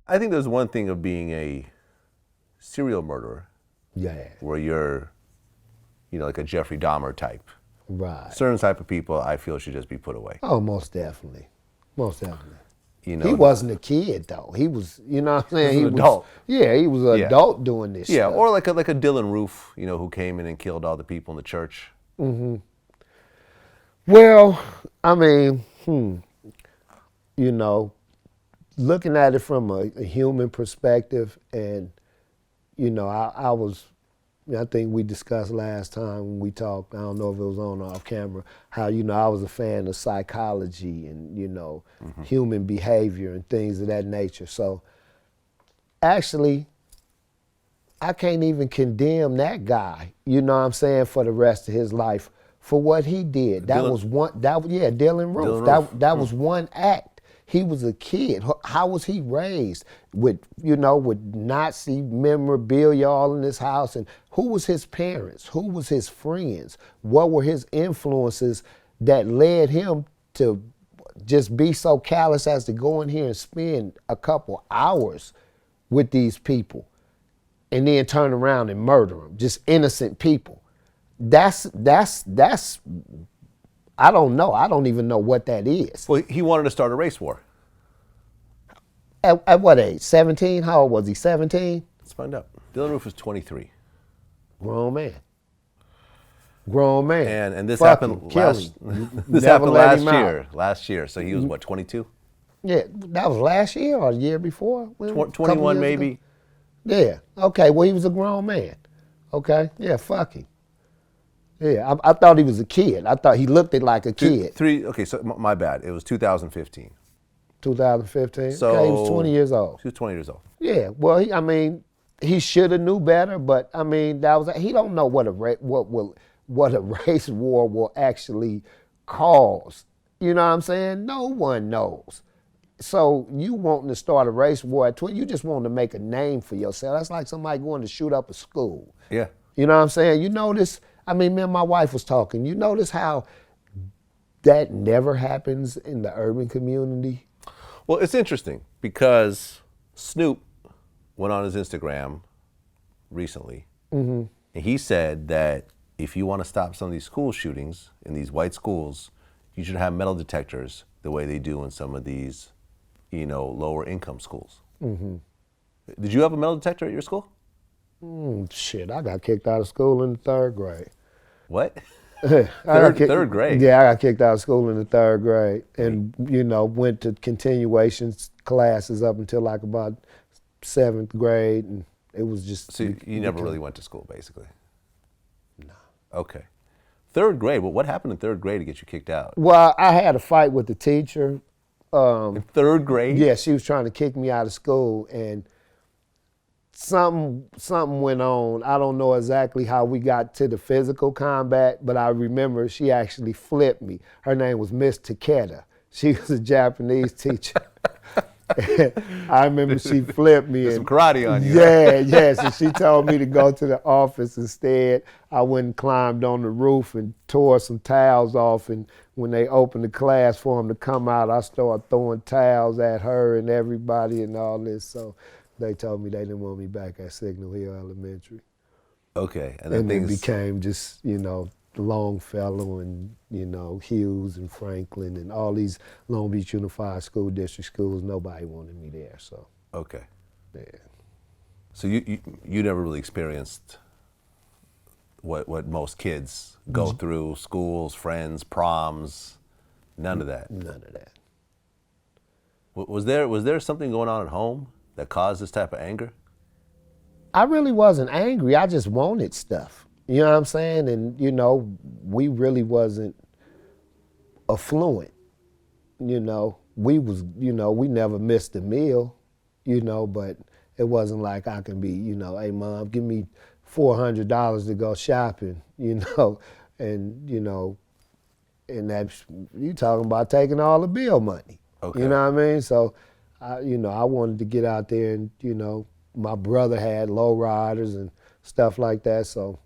I think there's one thing of being a serial murderer. Yeah. Where you're, like a Jeffrey Dahmer type. Right. Certain type of people I feel should just be put away. Oh, most definitely. Most definitely. You know, he wasn't a kid though. He was, you know what I'm saying? He was an adult. Yeah, he was an adult doing this stuff. Yeah, or like a Dylan Roof, who came in and killed all the people in the church. Mm-hmm. Well, I mean, looking at it from a human perspective, and I think we discussed last time when we talked, I don't know if it was on or off camera, how, I was a fan of psychology and, human behavior and things of that nature. So actually, I can't even condemn that guy, for the rest of his life for what he did. Dylan Roof. That was one act. He was a kid. How was he raised with Nazi memorabilia all in his house? And who was his parents? Who was his friends? What were his influences that led him to just be so callous as to go in here and spend a couple hours with these people and then turn around and murder them, just innocent people? That's I don't know. I don't even know what that is. Well, he wanted to start a race war. At what age? 17? How old was he? 17? Let's find out. Dylan Roof was 23. Grown man. Grown man. And this happened last year. So he was what, 22? Yeah, that was last year or the year before? 21 maybe. Ago? Yeah. Okay, well, he was a grown man. Okay, yeah, fuck him. Yeah, I thought he was a kid. I thought he looked like a kid. Okay, so my bad. It was 2015. 2015? So okay, he was 20 years old. He was 20 years old. Yeah, well, he should have knew better, but he don't know what a race war will actually cause. You know what I'm saying? No one knows. So you wanting to start a race war at 20, you just want to make a name for yourself. That's like somebody going to shoot up a school. Yeah. You know what I'm saying? You notice, me and my wife was talking, you notice how that never happens in the urban community? Well, it's interesting because Snoop went on his Instagram recently, and he said that if you want to stop some of these school shootings in these white schools, you should have metal detectors the way they do in some of these, lower income schools. Mm-hmm. Did you have a metal detector at your school? Shit, I got kicked out of school in the third grade. What? Third grade? Yeah, I got kicked out of school in the third grade and, went to continuation classes up until like about 7th grade, and it was just... So you never really went to school, basically? No. Okay. Third grade, well, what happened in third grade to get you kicked out? Well, I had a fight with the teacher. In third grade? Yeah, she was trying to kick me out of school, and something went on. I don't know exactly how we got to the physical combat, but I remember she actually flipped me. Her name was Miss Takeda. She was a Japanese teacher. I remember she flipped me. There's some karate on you. Yeah. So she told me to go to the office instead. I went and climbed on the roof and tore some towels off. And when they opened the class for them to come out, I started throwing towels at her and everybody and all this. So they told me they didn't want me back at Signal Hill Elementary. Okay. And then it became just, Longfellow and, Hughes and Franklin and all these Long Beach Unified School District schools. Nobody wanted me there, so. Okay. Yeah. So you never really experienced what most kids go through, schools, friends, proms, none of that? None of that. Was there something going on at home that caused this type of anger? I really wasn't angry. I just wanted stuff. You know what I'm saying? And, we really wasn't affluent. We never missed a meal, but it wasn't like I can be, hey, Mom, give me $400 to go shopping, and, and that's, you talking about taking all the bill money. Okay. You know what I mean? So, I wanted to get out there and, my brother had lowriders and stuff like that, so,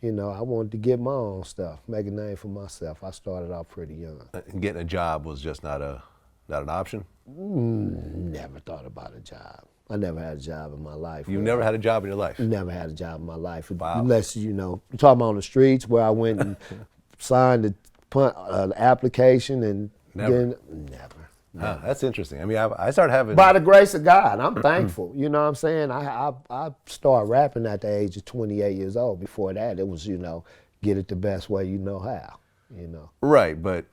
I wanted to get my own stuff, make a name for myself. I started out pretty young. Getting a job was just not an option? Never thought about a job. I never had a job in my life. You never had a job in your life? Never had a job in my life. Wow. Unless, you know, you're talking about on the streets where I went and signed an application and Never. then, never. Huh, that's interesting. I mean, I started having... By the grace of God, I'm thankful. You know what I'm saying? I started rapping at the age of 28 years old. Before that, it was, you know, get it the best way you know how, you know. Right, but...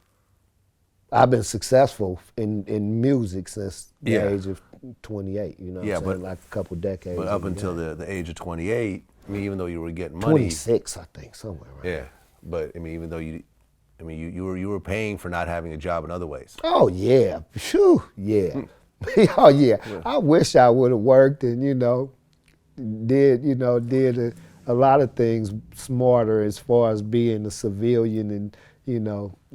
I've been successful in music since the Yeah. age of 28, you know what I'm saying? Like a couple decades. But up until the age of 28, I mean, even though you were getting money... 26, I think, somewhere around. Yeah, but I mean, even though you were paying for not having a job in other ways. Oh yeah, phew, yeah. Oh yeah. I wish I would have worked and did a lot of things smarter as far as being a civilian and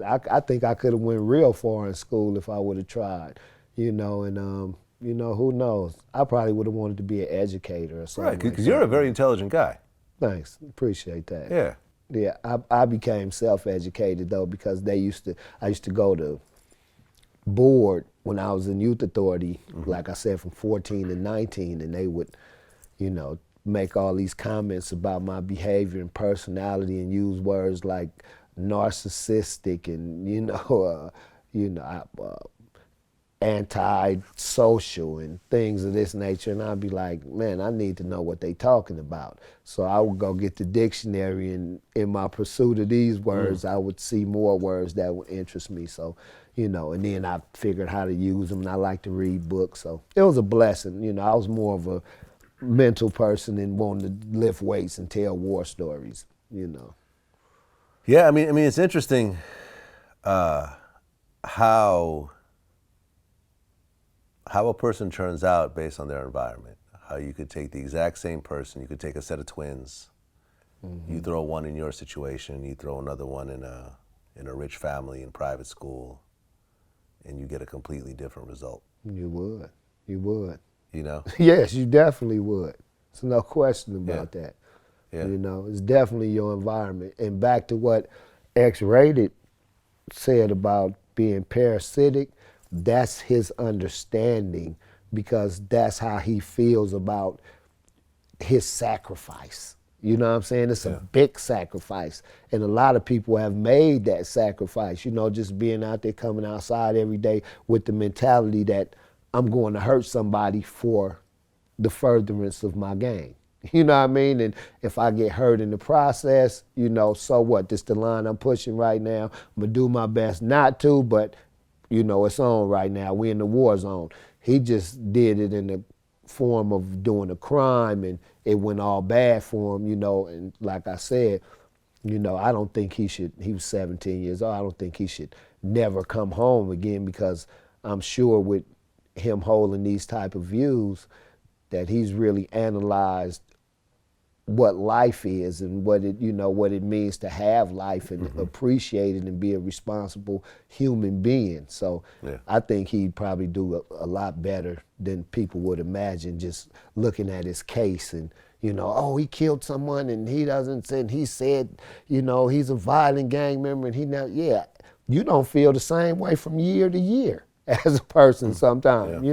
I think I could have went real far in school if I would have tried, and who knows? I probably would have wanted to be an educator or something. Right, because you're a very intelligent guy. Thanks, appreciate that. Yeah. Yeah, I became self-educated though because I used to go to board when I was in youth authority, like I said, from 14 to 19, and they would, make all these comments about my behavior and personality and use words like narcissistic and anti-social and things of this nature, and I'd be like, man, I need to know what they talking about. So I would go get the dictionary, and in my pursuit of these words, I would see more words that would interest me. So, and then I figured how to use them, and I like to read books. So it was a blessing. I was more of a mental person and wanting to lift weights and tell war stories, Yeah, I mean, it's interesting how a person turns out based on their environment. How you could take the exact same person, you could take a set of twins, you throw one in your situation, you throw another one in a rich family in private school, and you get a completely different result. You would. Yes, you definitely would. There's no question about that. Yeah. It's definitely your environment. And back to what X-Rated said about being parasitic, that's his understanding because that's how he feels about his sacrifice. You know what I'm saying? It's a big sacrifice. And a lot of people have made that sacrifice, just being out there, coming outside every day with the mentality that I'm going to hurt somebody for the furtherance of my game. You know what I mean? And if I get hurt in the process, so what? This the line I'm pushing right now. I'm going to do my best not to, but, it's on right now. We're in the war zone. He just did it in the form of doing a crime, and it went all bad for him, and like I said, I don't think he was 17 years old, I don't think he should never come home again because I'm sure with him holding these type of views that he's really analyzed what life is and what it means to have life and appreciate it and be a responsible human being. So I think he'd probably do a lot better than people would imagine just looking at his case and, oh, he killed someone and he doesn't say, and he said, he's a violent gang member and you don't feel the same way from year to year as a person sometimes,